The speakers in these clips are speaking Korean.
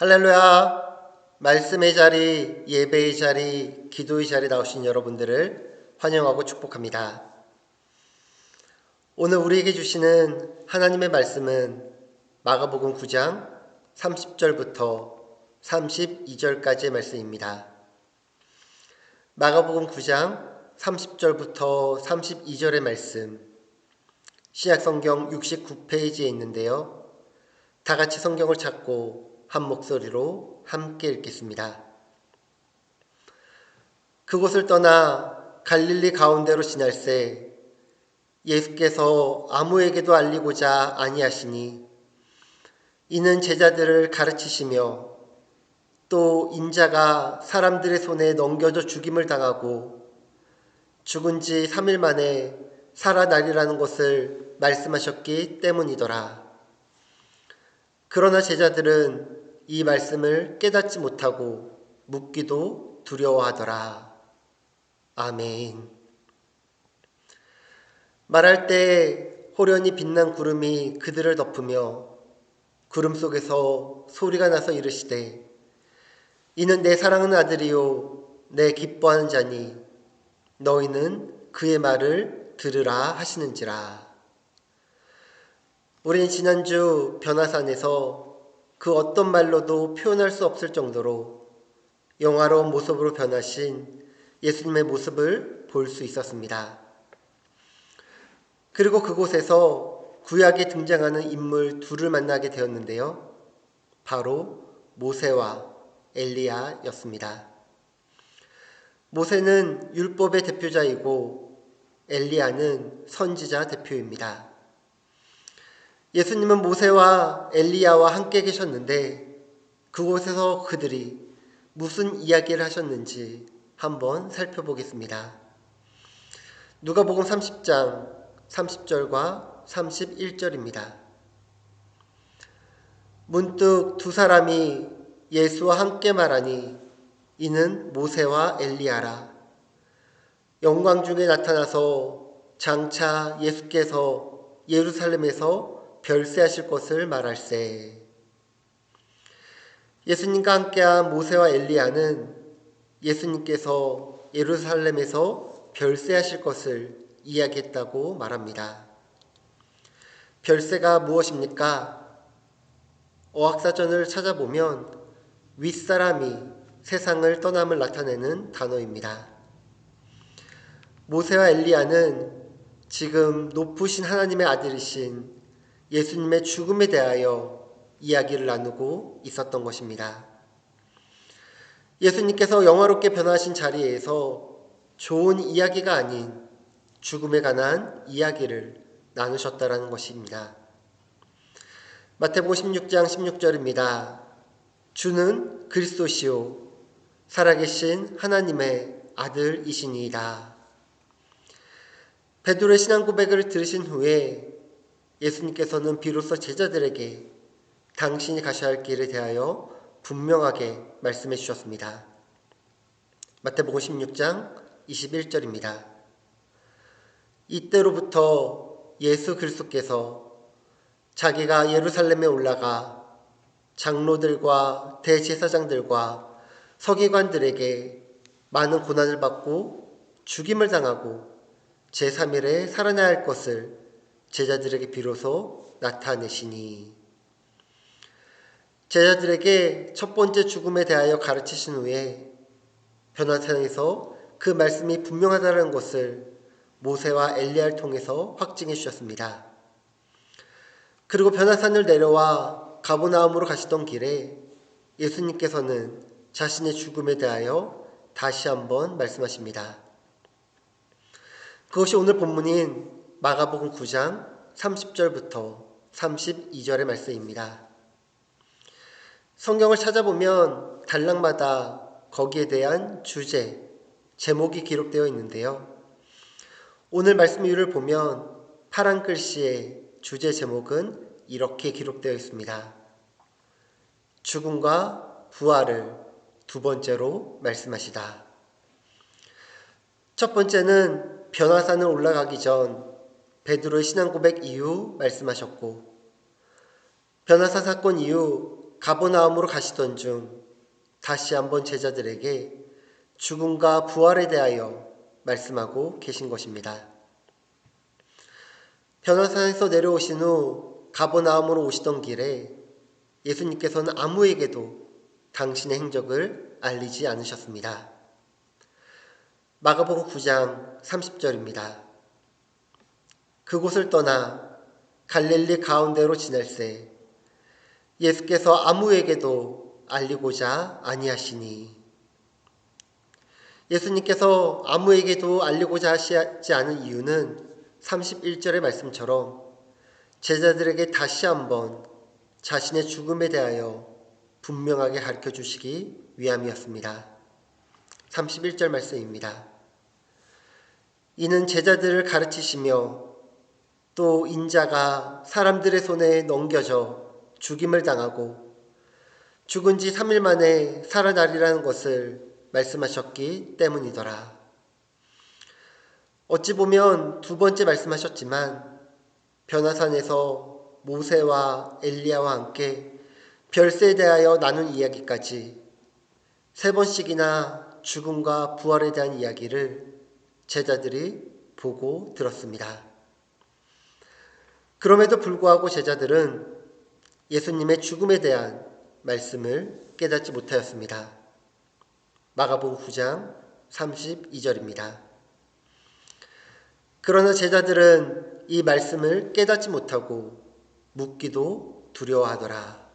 할렐루야! 말씀의 자리, 예배의 자리, 기도의 자리 나오신 여러분들을 환영하고 축복합니다. 오늘 우리에게 주시는 하나님의 말씀은 마가복음 9장 30절부터 32절까지의 말씀입니다. 마가복음 9장 30절부터 32절의 말씀, 신약성경 69페이지에 있는데요. 다 같이 성경을 찾고 한 목소리로 함께 읽겠습니다. 그곳을 떠나 갈릴리 가운데로 지날새 예수께서 아무에게도 알리고자 아니하시니 이는 제자들을 가르치시며 또 인자가 사람들의 손에 넘겨져 죽임을 당하고 죽은 지 3일 만에 살아나리라는 것을 말씀하셨기 때문이더라. 그러나 제자들은 이 말씀을 깨닫지 못하고 묻기도 두려워하더라. 아멘. 말할 때 호련히 빛난 구름이 그들을 덮으며 구름 속에서 소리가 나서 이르시되 이는 내 사랑하는 아들이요 내 기뻐하는 자니 너희는 그의 말을 들으라 하시는지라. 우린 지난주 변화산에서 그 어떤 말로도 표현할 수 없을 정도로 영화로운 모습으로 변하신 예수님의 모습을 볼 수 있었습니다. 그리고 그곳에서 구약에 등장하는 인물 둘을 만나게 되었는데요. 바로 모세와 엘리야였습니다. 모세는 율법의 대표자이고 엘리야는 선지자 대표입니다. 예수님은 모세와 엘리야와 함께 계셨는데 그곳에서 그들이 무슨 이야기를 하셨는지 한번 살펴보겠습니다. 누가복음 30장 30절과 31절입니다. 문득 두 사람이 예수와 함께 말하니 이는 모세와 엘리야라. 영광 중에 나타나서 장차 예수께서 예루살렘에서 별세하실 것을 말할세. 예수님과 함께한 모세와 엘리야는 예수님께서 예루살렘에서 별세하실 것을 이야기했다고 말합니다. 별세가 무엇입니까? 어학사전을 찾아보면 윗사람이 세상을 떠남을 나타내는 단어입니다. 모세와 엘리야는 지금 높으신 하나님의 아들이신 예수님의 죽음에 대하여 이야기를 나누고 있었던 것입니다. 예수님께서 영화롭게 변화하신 자리에서 좋은 이야기가 아닌 죽음에 관한 이야기를 나누셨다라는 것입니다. 마태복음 16장 16절입니다. 주는 그리스도시요 살아계신 하나님의 아들이시니이다. 베드로의 신앙 고백을 들으신 후에 예수님께서는 비로소 제자들에게 당신이 가셔야 할 길에 대하여 분명하게 말씀해 주셨습니다. 마태복음 16장 21절입니다. 이때로부터 예수 그리스도께서 자기가 예루살렘에 올라가 장로들과 대제사장들과 서기관들에게 많은 고난을 받고 죽임을 당하고 제3일에 살아나야 할 것을 제자들에게 비로소 나타내시니 제자들에게 첫 번째 죽음에 대하여 가르치신 후에 변화산에서 그 말씀이 분명하다는 것을 모세와 엘리야를 통해서 확증해 주셨습니다. 그리고 변화산을 내려와 가버나움으로 가시던 길에 예수님께서는 자신의 죽음에 대하여 다시 한번 말씀하십니다. 그것이 오늘 본문인 마가복음 9장 30절부터 32절의 말씀입니다. 성경을 찾아보면 단락마다 거기에 대한 주제, 제목이 기록되어 있는데요. 오늘 말씀 이유를 보면 파란 글씨의 주제 제목은 이렇게 기록되어 있습니다. 죽음과 부활을 두 번째로 말씀하시다. 첫 번째는 변화산을 올라가기 전 베드로의 신앙 고백 이후 말씀하셨고, 변화산 사건 이후 가버나움으로 가시던 중 다시 한번 제자들에게 죽음과 부활에 대하여 말씀하고 계신 것입니다. 변화산에서 내려오신 후 가버나움으로 오시던 길에 예수님께서는 아무에게도 당신의 행적을 알리지 않으셨습니다. 마가복음 9장 30절입니다. 그곳을 떠나 갈릴리 가운데로 지낼새 예수께서 아무에게도 알리고자 아니하시니, 예수님께서 아무에게도 알리고자 하시지 않은 이유는 31절의 말씀처럼 제자들에게 다시 한번 자신의 죽음에 대하여 분명하게 가르쳐 주시기 위함이었습니다. 31절 말씀입니다. 이는 제자들을 가르치시며 또 인자가 사람들의 손에 넘겨져 죽임을 당하고 죽은 지 3일 만에 살아나리라는 것을 말씀하셨기 때문이더라. 어찌 보면 두 번째 말씀하셨지만 변화산에서 모세와 엘리야와 함께 별세에 대하여 나눈 이야기까지 세 번씩이나 죽음과 부활에 대한 이야기를 제자들이 보고 들었습니다. 그럼에도 불구하고 제자들은 예수님의 죽음에 대한 말씀을 깨닫지 못하였습니다. 마가복음 9장 32절입니다. 그러나 제자들은 이 말씀을 깨닫지 못하고 묻기도 두려워하더라.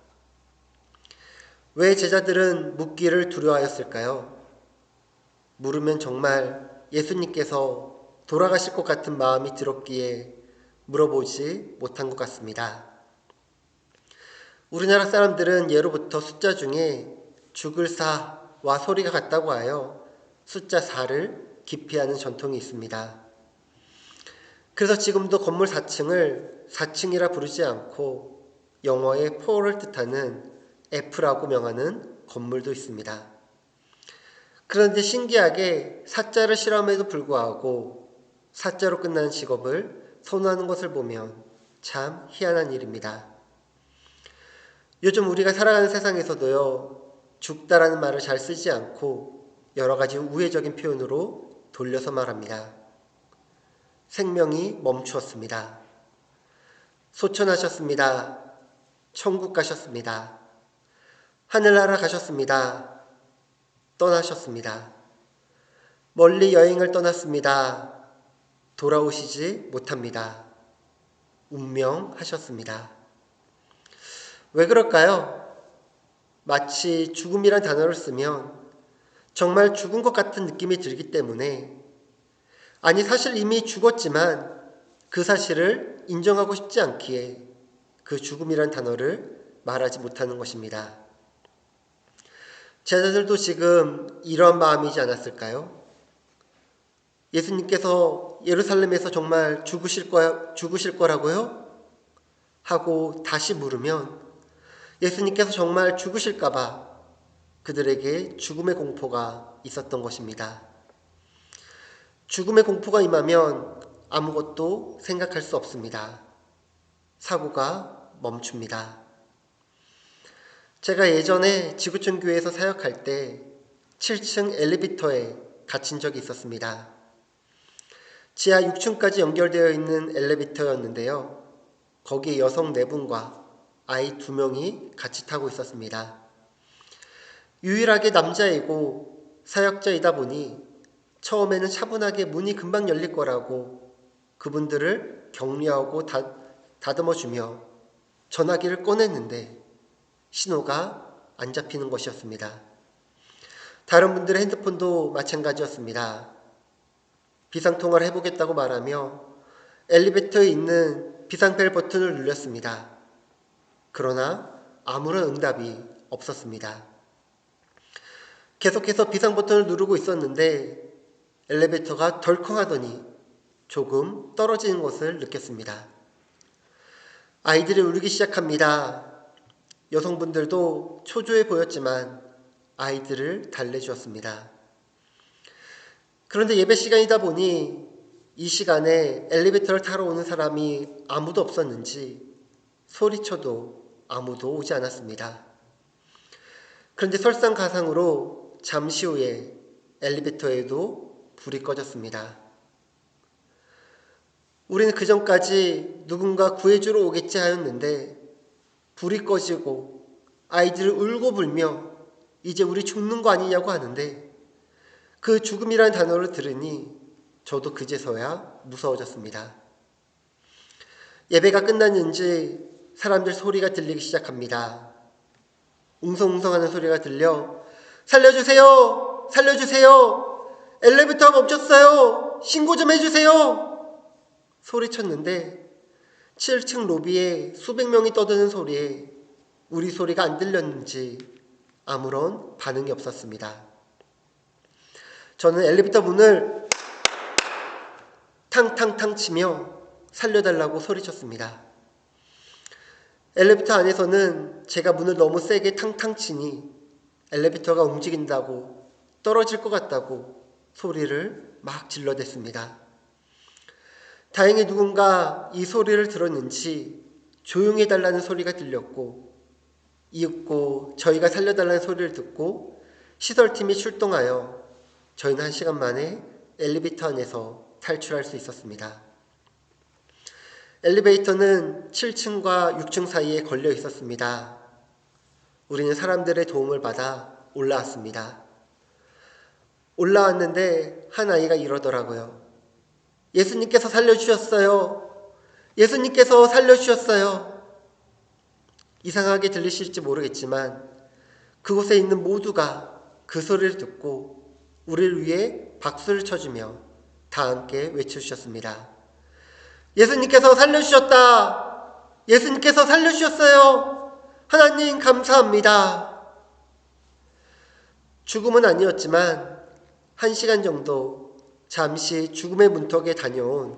왜 제자들은 묻기를 두려워하였을까요? 물으면 정말 예수님께서 돌아가실 것 같은 마음이 들었기에 물어보지 못한 것 같습니다. 우리나라 사람들은 예로부터 숫자 중에 죽을 사와 소리가 같다고 하여 숫자 4를 기피하는 전통이 있습니다. 그래서 지금도 건물 4층을 4층이라 부르지 않고 영어의 4를 뜻하는 F라고 명하는 건물도 있습니다. 그런데 신기하게 사자를 싫어함에도 불구하고 사자로 끝나는 직업을 선호하는 것을 보면 참 희한한 일입니다. 요즘 우리가 살아가는 세상에서도요, 죽다라는 말을 잘 쓰지 않고 여러 가지 우회적인 표현으로 돌려서 말합니다. 생명이 멈추었습니다. 소천하셨습니다. 천국 가셨습니다. 하늘나라 가셨습니다. 떠나셨습니다. 멀리 여행을 떠났습니다. 돌아오시지 못합니다. 운명하셨습니다. 왜 그럴까요? 마치 죽음이란 단어를 쓰면 정말 죽은 것 같은 느낌이 들기 때문에, 아니 사실 이미 죽었지만 그 사실을 인정하고 싶지 않기에 그 죽음이란 단어를 말하지 못하는 것입니다. 제자들도 지금 이런 마음이지 않았을까요? 예수님께서 예루살렘에서 정말 죽으실 거라고요? 하고 다시 물으면 예수님께서 정말 죽으실까봐 그들에게 죽음의 공포가 있었던 것입니다. 죽음의 공포가 임하면 아무것도 생각할 수 없습니다. 사고가 멈춥니다. 제가 예전에 지구촌 교회에서 사역할 때 7층 엘리베이터에 갇힌 적이 있었습니다. 지하 6층까지 연결되어 있는 엘리베이터였는데요. 거기에 여성 4분과 아이 2명이 같이 타고 있었습니다. 유일하게 남자이고 사역자이다 보니 처음에는 차분하게 문이 금방 열릴 거라고 그분들을 격려하고 다듬어주며 전화기를 꺼냈는데 신호가 안 잡히는 것이었습니다. 다른 분들의 핸드폰도 마찬가지였습니다. 비상통화를 해보겠다고 말하며 엘리베이터에 있는 비상벨 버튼을 눌렸습니다. 그러나 아무런 응답이 없었습니다. 계속해서 비상 버튼을 누르고 있었는데 엘리베이터가 덜컹하더니 조금 떨어지는 것을 느꼈습니다. 아이들이 울기 시작합니다. 여성분들도 초조해 보였지만 아이들을 달래주었습니다. 그런데 예배 시간이다 보니 이 시간에 엘리베이터를 타러 오는 사람이 아무도 없었는지 소리쳐도 아무도 오지 않았습니다. 그런데 설상가상으로 잠시 후에 엘리베이터에도 불이 꺼졌습니다. 우리는 그전까지 누군가 구해주러 오겠지 하였는데 불이 꺼지고 아이들을 울고 불며 이제 우리 죽는 거 아니냐고 하는데 그 죽음이라는 단어를 들으니 저도 그제서야 무서워졌습니다. 예배가 끝났는지 사람들 소리가 들리기 시작합니다. 웅성웅성하는 소리가 들려 살려주세요! 살려주세요! 엘리베이터가 멈췄어요! 신고 좀 해주세요! 소리쳤는데 7층 로비에 수백 명이 떠드는 소리에 우리 소리가 안 들렸는지 아무런 반응이 없었습니다. 저는 엘리베이터 문을 탕탕탕 치며 살려달라고 소리쳤습니다. 엘리베이터 안에서는 제가 문을 너무 세게 탕탕 치니 엘리베이터가 움직인다고 떨어질 것 같다고 소리를 막 질러댔습니다. 다행히 누군가 이 소리를 들었는지 조용히 해달라는 소리가 들렸고 이윽고 저희가 살려달라는 소리를 듣고 시설팀이 출동하여 저희는 1시간 만에 엘리베이터 안에서 탈출할 수 있었습니다. 엘리베이터는 7층과 6층 사이에 걸려 있었습니다. 우리는 사람들의 도움을 받아 올라왔습니다. 올라왔는데 한 아이가 이러더라고요. 예수님께서 살려주셨어요. 예수님께서 살려주셨어요. 이상하게 들리실지 모르겠지만 그곳에 있는 모두가 그 소리를 듣고 우리를 위해 박수를 쳐주며 다 함께 외쳐주셨습니다. 예수님께서 살려주셨다. 예수님께서 살려주셨어요. 하나님 감사합니다. 죽음은 아니었지만 1시간 정도 잠시 죽음의 문턱에 다녀온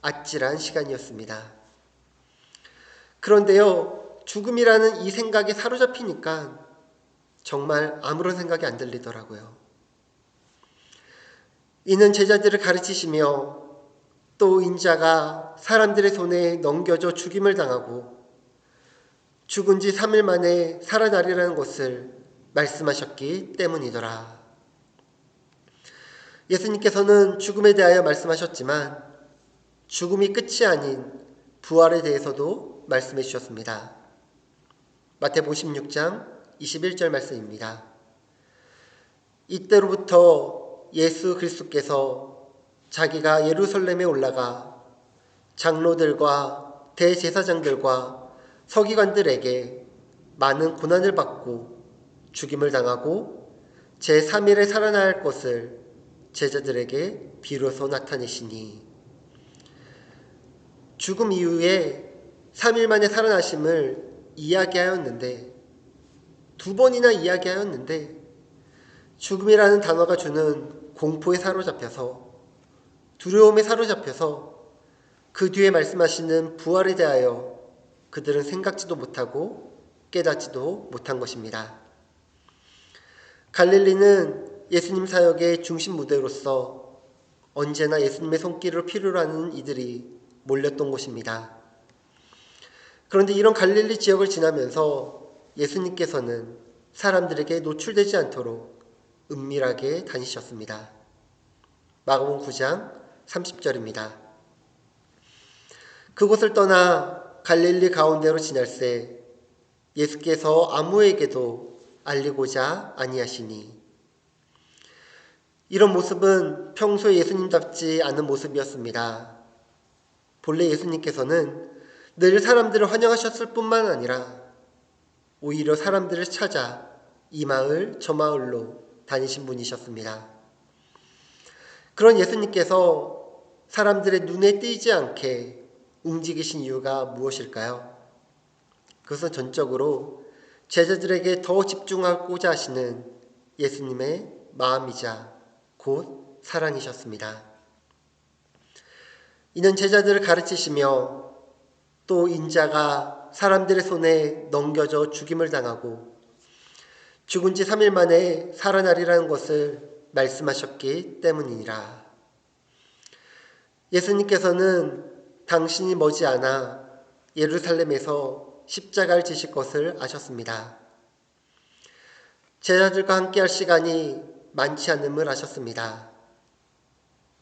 아찔한 시간이었습니다. 그런데요, 죽음이라는 이 생각에 사로잡히니까 정말 아무런 생각이 안 들리더라고요. 이는 제자들을 가르치시며 또 인자가 사람들의 손에 넘겨져 죽임을 당하고 죽은 지 3일 만에 살아나리라는 것을 말씀하셨기 때문이더라. 예수님께서는 죽음에 대하여 말씀하셨지만 죽음이 끝이 아닌 부활에 대해서도 말씀해 주셨습니다. 마태복음 16장 21절 말씀입니다. 이때로부터 예수 그리스도께서 자기가 예루살렘에 올라가 장로들과 대제사장들과 서기관들에게 많은 고난을 받고 죽임을 당하고 제3일에 살아날 것을 제자들에게 비로소 나타내시니 죽음 이후에 3일 만에 살아나심을 이야기하였는데 2번이나 이야기하였는데 죽음이라는 단어가 주는 공포에 사로잡혀서 두려움에 사로잡혀서 그 뒤에 말씀하시는 부활에 대하여 그들은 생각지도 못하고 깨닫지도 못한 것입니다. 갈릴리는 예수님 사역의 중심 무대로서 언제나 예수님의 손길을 필요로 하는 이들이 몰렸던 곳입니다. 그런데 이런 갈릴리 지역을 지나면서 예수님께서는 사람들에게 노출되지 않도록 은밀하게 다니셨습니다. 마가복음 9장 30절입니다. 그곳을 떠나 갈릴리 가운데로 지날새 예수께서 아무에게도 알리고자 아니하시니 이런 모습은 평소에 예수님답지 않은 모습이었습니다. 본래 예수님께서는 늘 사람들을 환영하셨을 뿐만 아니라 오히려 사람들을 찾아 이 마을 저 마을로 다니신 분이셨습니다. 그런 예수님께서 사람들의 눈에 띄지 않게 움직이신 이유가 무엇일까요? 그것은 전적으로 제자들에게 더 집중하고자 하시는 예수님의 마음이자 곧 사랑이셨습니다. 이는 제자들을 가르치시며 또 인자가 사람들의 손에 넘겨져 죽임을 당하고 죽은 지 3일 만에 살아나리라는 것을 말씀하셨기 때문이니라. 예수님께서는 당신이 머지않아 예루살렘에서 십자가를 지실 것을 아셨습니다. 제자들과 함께할 시간이 많지 않음을 아셨습니다.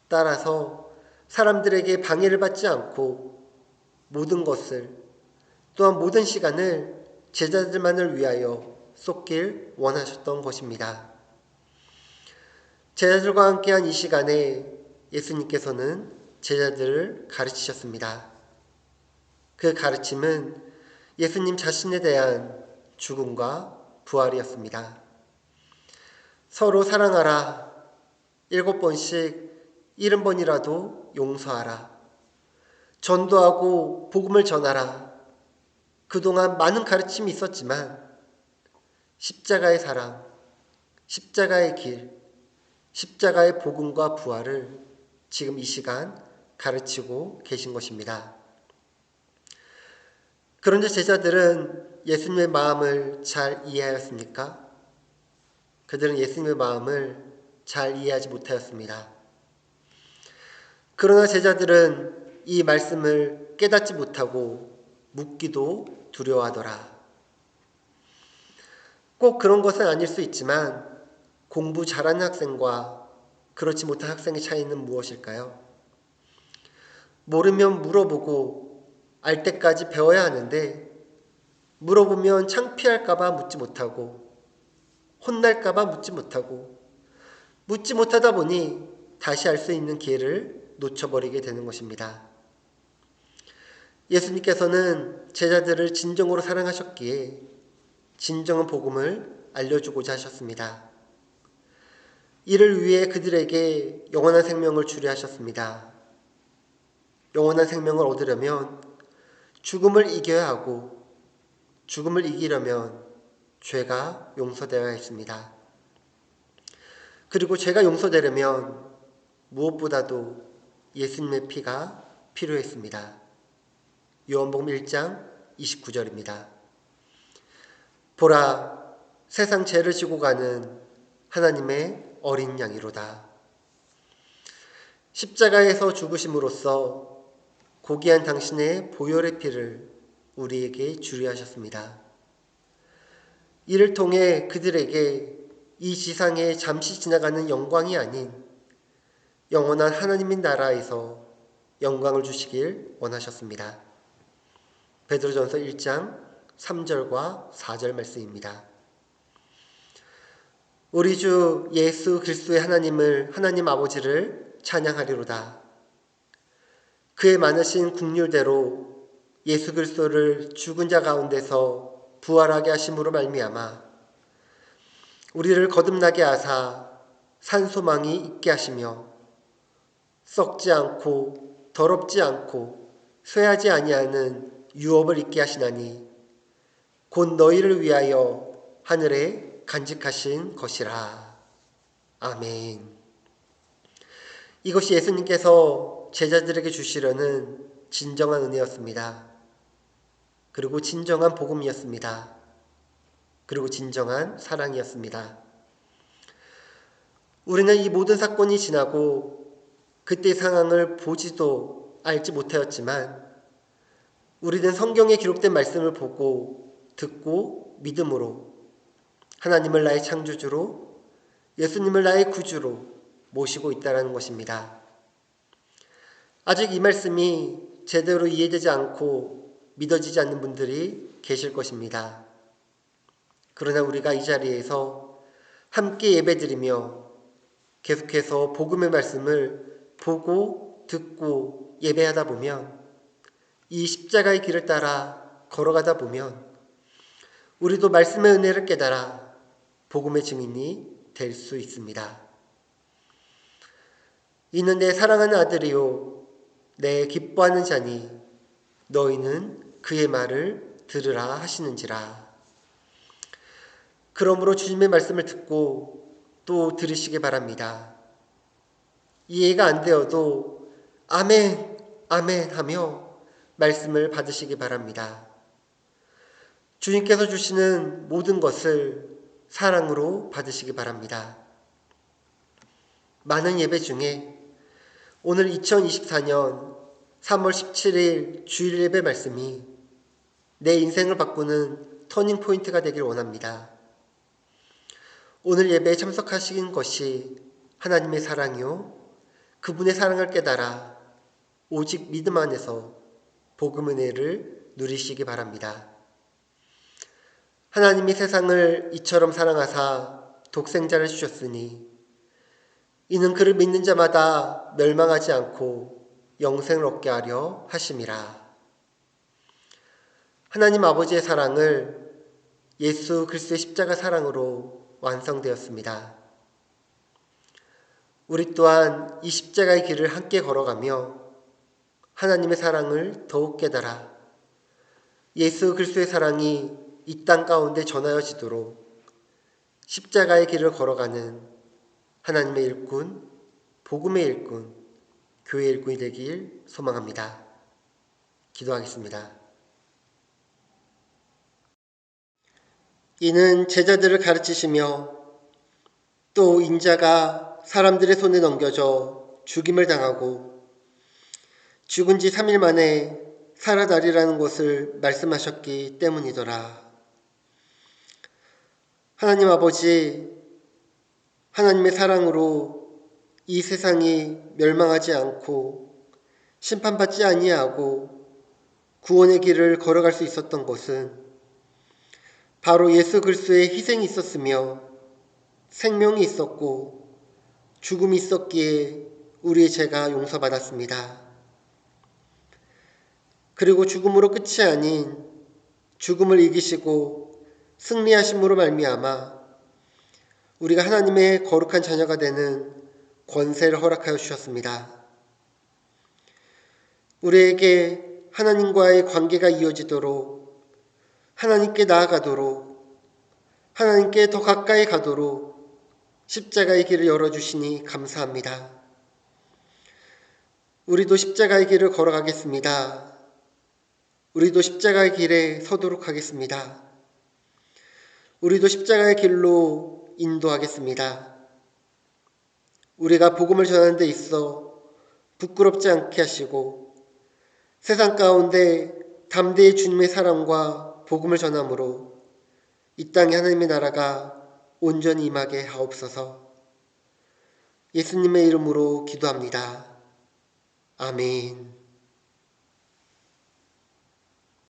따라서 사람들에게 방해를 받지 않고 모든 것을, 또한 모든 시간을 제자들만을 위하여 쏟길 원하셨던 것입니다. 제자들과 함께한 이 시간에 예수님께서는 제자들을 가르치셨습니다. 그 가르침은 예수님 자신에 대한 죽음과 부활이었습니다. 서로 사랑하라. 7번씩 70번이라도 용서하라. 전도하고 복음을 전하라. 그동안 많은 가르침이 있었지만 십자가의 사랑, 십자가의 길, 십자가의 복음과 부활을 지금 이 시간 가르치고 계신 것입니다. 그런데 제자들은 예수님의 마음을 잘 이해하였습니까? 그들은 예수님의 마음을 잘 이해하지 못하였습니다. 그러나 제자들은 이 말씀을 깨닫지 못하고 묻기도 두려워하더라. 꼭 그런 것은 아닐 수 있지만 공부 잘하는 학생과 그렇지 못한 학생의 차이는 무엇일까요? 모르면 물어보고 알 때까지 배워야 하는데 물어보면 창피할까봐 묻지 못하고 혼날까봐 묻지 못하고 묻지 못하다 보니 다시 알 수 있는 기회를 놓쳐버리게 되는 것입니다. 예수님께서는 제자들을 진정으로 사랑하셨기에 진정한 복음을 알려주고자 하셨습니다. 이를 위해 그들에게 영원한 생명을 주려 하셨습니다. 영원한 생명을 얻으려면 죽음을 이겨야 하고 죽음을 이기려면 죄가 용서되어야 했습니다. 그리고 죄가 용서되려면 무엇보다도 예수님의 피가 필요했습니다. 요한복음 1장 29절입니다. 보라, 세상 죄를 지고 가는 하나님의 어린 양이로다. 십자가에서 죽으심으로써 고귀한 당신의 보혈의 피를 우리에게 주려 하셨습니다. 이를 통해 그들에게 이 지상에 잠시 지나가는 영광이 아닌 영원한 하나님의 나라에서 영광을 주시길 원하셨습니다. 베드로전서 1장 3절과 4절 말씀입니다. 우리 주 예수 그리스도의 하나님 아버지를 찬양하리로다. 그의 많으신 긍휼대로 예수 그리스도를 죽은 자 가운데서 부활하게 하심으로 말미암아 우리를 거듭나게 하사 산소망이 있게 하시며 썩지 않고 더럽지 않고 쇠하지 아니하는 유업을 있게 하시나니 곧 너희를 위하여 하늘에 간직하신 것이라. 아멘. 이것이 예수님께서 제자들에게 주시려는 진정한 은혜였습니다. 그리고 진정한 복음이었습니다. 그리고 진정한 사랑이었습니다. 우리는 이 모든 사건이 지나고 그때의 상황을 보지도 알지 못하였지만 우리는 성경에 기록된 말씀을 보고 듣고 믿음으로 하나님을 나의 창조주로 예수님을 나의 구주로 모시고 있다는 것입니다. 아직 이 말씀이 제대로 이해되지 않고 믿어지지 않는 분들이 계실 것입니다. 그러나 우리가 이 자리에서 함께 예배드리며 계속해서 복음의 말씀을 보고 듣고 예배하다 보면 이 십자가의 길을 따라 걸어가다 보면 우리도 말씀의 은혜를 깨달아 복음의 증인이 될 수 있습니다. 이는 내 사랑하는 아들이요 내 기뻐하는 자니 너희는 그의 말을 들으라 하시는지라. 그러므로 주님의 말씀을 듣고 또 들으시기 바랍니다. 이해가 안 되어도 아멘, 아멘 하며 말씀을 받으시기 바랍니다. 주님께서 주시는 모든 것을 사랑으로 받으시기 바랍니다. 많은 예배 중에 오늘 2024년 3월 17일 주일 예배 말씀이 내 인생을 바꾸는 터닝 포인트가 되길 원합니다. 오늘 예배에 참석하신 것이 하나님의 사랑이요. 그분의 사랑을 깨달아 오직 믿음 안에서 복음 은혜를 누리시기 바랍니다. 하나님이 세상을 이처럼 사랑하사 독생자를 주셨으니 이는 그를 믿는 자마다 멸망하지 않고 영생을 얻게 하려 하심이라. 하나님 아버지의 사랑을 예수 그리스도의 십자가 사랑으로 완성되었습니다. 우리 또한 이 십자가의 길을 함께 걸어가며 하나님의 사랑을 더욱 깨달아 예수 그리스도의 사랑이 이 땅 가운데 전하여지도록 십자가의 길을 걸어가는 하나님의 일꾼, 복음의 일꾼, 교회의 일꾼이 되길 소망합니다. 기도하겠습니다. 이는 제자들을 가르치시며 또 인자가 사람들의 손에 넘겨져 죽임을 당하고 죽은 지 3일 만에 살아나리라는 것을 말씀하셨기 때문이더라. 하나님 아버지, 하나님의 사랑으로 이 세상이 멸망하지 않고 심판받지 아니하고 구원의 길을 걸어갈 수 있었던 것은 바로 예수 그리스도의 희생이 있었으며 생명이 있었고 죽음이 있었기에 우리의 죄가 용서받았습니다. 그리고 죽음으로 끝이 아닌 죽음을 이기시고 승리하심으로 말미암아 우리가 하나님의 거룩한 자녀가 되는 권세를 허락하여 주셨습니다. 우리에게 하나님과의 관계가 이어지도록 하나님께 나아가도록 하나님께 더 가까이 가도록 십자가의 길을 열어주시니 감사합니다. 우리도 십자가의 길을 걸어가겠습니다. 우리도 십자가의 길에 서도록 하겠습니다. 우리도 십자가의 길로 인도하겠습니다. 우리가 복음을 전하는 데 있어 부끄럽지 않게 하시고 세상 가운데 담대히 주님의 사랑과 복음을 전함으로 이 땅에 하나님의 나라가 온전히 임하게 하옵소서. 예수님의 이름으로 기도합니다. 아멘.